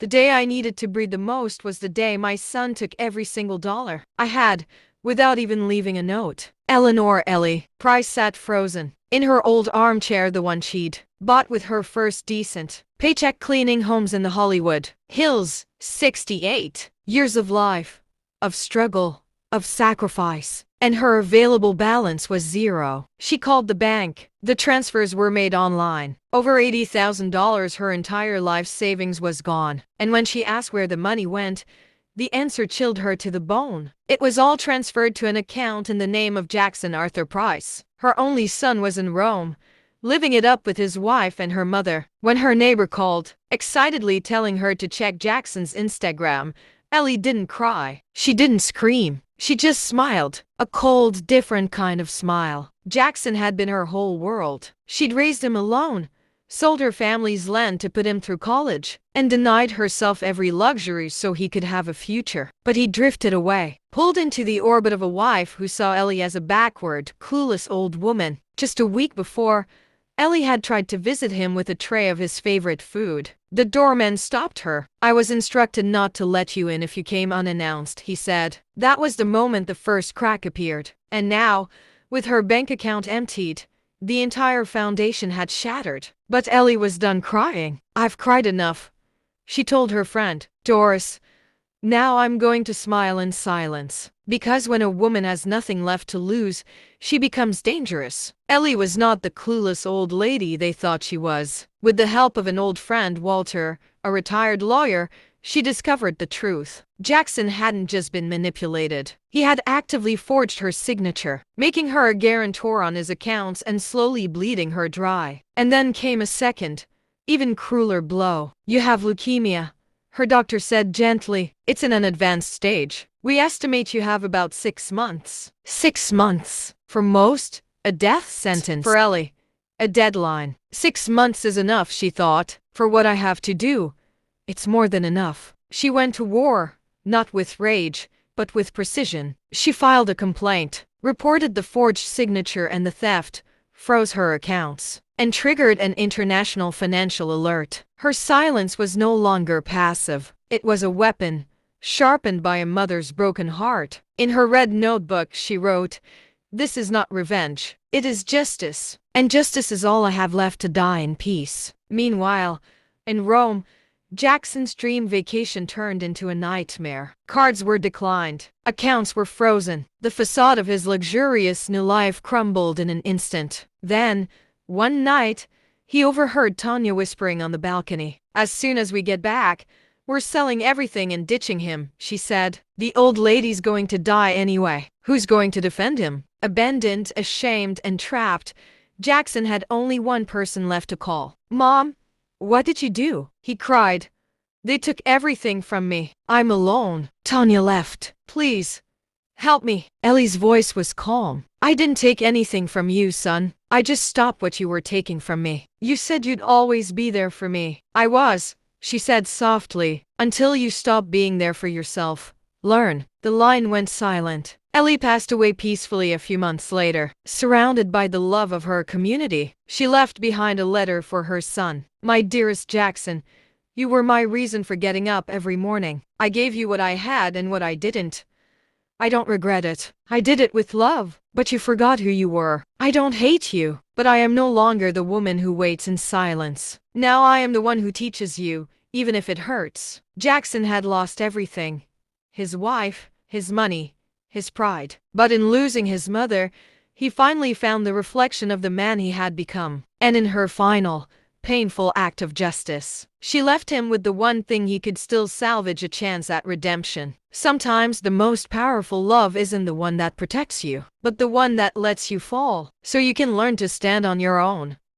The day I needed to breathe the most was the day my son took every single dollar I had, without even leaving a note. Eleanor Ellie Price sat frozen in her old armchair, the one she'd bought with her first decent paycheck, cleaning homes in the Hollywood Hills. 68 years of life, of struggle, of sacrifice, and her available balance was zero. She called the bank. The transfers were made online. Over $80,000, her entire life savings was gone. And when she asked where the money went, the answer chilled her to the bone. It was all transferred to an account in the name of Jackson Arthur Price. Her only son was in Rome, living it up with his wife and her mother. When her neighbor called, excitedly telling her to check Jackson's Instagram, Ellie didn't cry. She didn't scream. She just smiled. A cold, different kind of smile. Jackson had been her whole world. She'd raised him alone, sold her family's land to put him through college, and denied herself every luxury so he could have a future. But he drifted away, pulled into the orbit of a wife who saw Ellie as a backward, clueless old woman. Just a week before, Ellie had tried to visit him with a tray of his favorite food. The doorman stopped her. "I was instructed not to let you in if you came unannounced," he said. That was the moment the first crack appeared. And now, with her bank account emptied, the entire foundation had shattered. But Ellie was done crying. "I've cried enough," she told her friend, Doris. "Now I'm going to smile in silence." Because when a woman has nothing left to lose, she becomes dangerous. Ellie was not the clueless old lady they thought she was. With the help of an old friend, Walter, a retired lawyer, she discovered the truth. Jackson hadn't just been manipulated. He had actively forged her signature, making her a guarantor on his accounts and slowly bleeding her dry. And then came a second, even crueler blow. "You have leukemia," her doctor said gently. "It's in an advanced stage. We estimate you have about 6 months. 6 months. For most, a death sentence. For Ellie, a deadline. 6 months is enough, she thought. For what I have to do, it's more than enough." She went to war, not with rage, but with precision. She filed a complaint, reported the forged signature and the theft, froze her accounts, and triggered an international financial alert. Her silence was no longer passive. It was a weapon, sharpened by a mother's broken heart. In her red notebook, she wrote, "This is not revenge. It is justice. And justice is all I have left to die in peace." Meanwhile, in Rome, Jackson's dream vacation turned into a nightmare. Cards were declined. Accounts were frozen. The facade of his luxurious new life crumbled in an instant. Then, one night, he overheard Tanya whispering on the balcony. "As soon as we get back, we're selling everything and ditching him," she said. "The old lady's going to die anyway. Who's going to defend him?" Abandoned, ashamed, and trapped, Jackson had only one person left to call. "Mom, what did you do?" he cried. "They took everything from me. I'm alone." Tanya left. "Please, help me." Ellie's voice was calm. "I didn't take anything from you, son. I just stopped what you were taking from me. You said you'd always be there for me." "I was," she said softly, "until you stopped being there for yourself. Learn." The line went silent. Ellie passed away peacefully a few months later, surrounded by the love of her community. She left behind a letter for her son. "My dearest Jackson, you were my reason for getting up every morning. I gave you what I had and what I didn't. I don't regret it. I did it with love, but you forgot who you were. I don't hate you, but I am no longer the woman who waits in silence. Now I am the one who teaches you, even if it hurts." Jackson had lost everything. His wife, his money, his pride. But in losing his mother, he finally found the reflection of the man he had become. And in her final, painful act of justice, she left him with the one thing he could still salvage: a chance at redemption. Sometimes the most powerful love isn't the one that protects you, but the one that lets you fall, so you can learn to stand on your own.